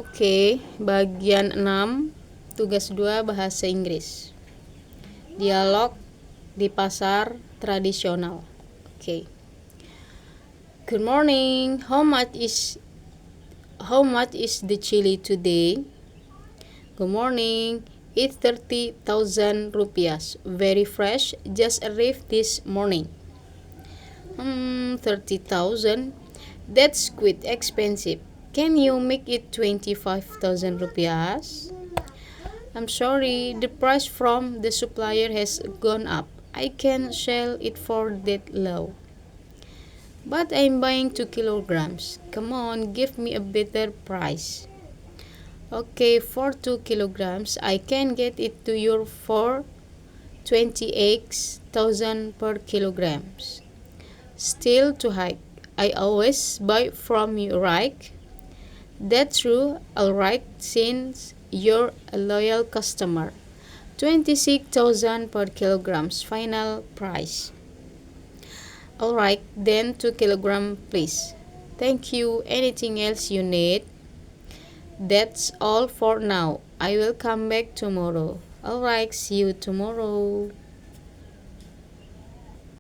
Oke, bagian 6, tugas 2 bahasa Inggris. Dialog di pasar tradisional. Oke. Good morning. How much is the chili today? Good morning. It's 30,000 rupiahs. Very fresh. Just arrived this morning. 30,000. That's quite expensive. Can you make it 25,000 rupiahs? I'm sorry, the price from the supplier has gone up. I can't sell it for that low. But I'm buying 2 kilograms. Come on, give me a better price. Okay, for 2 kilograms, I can get it to you for 28,000 per kilograms. Still too high. I always buy from you, right? That's true. Alright, since you're a loyal customer. 26,000 per kilograms final price. Alright, then 2 kilogram please. Thank you. Anything else you need? That's all for now. I will come back tomorrow. Alright, see you tomorrow.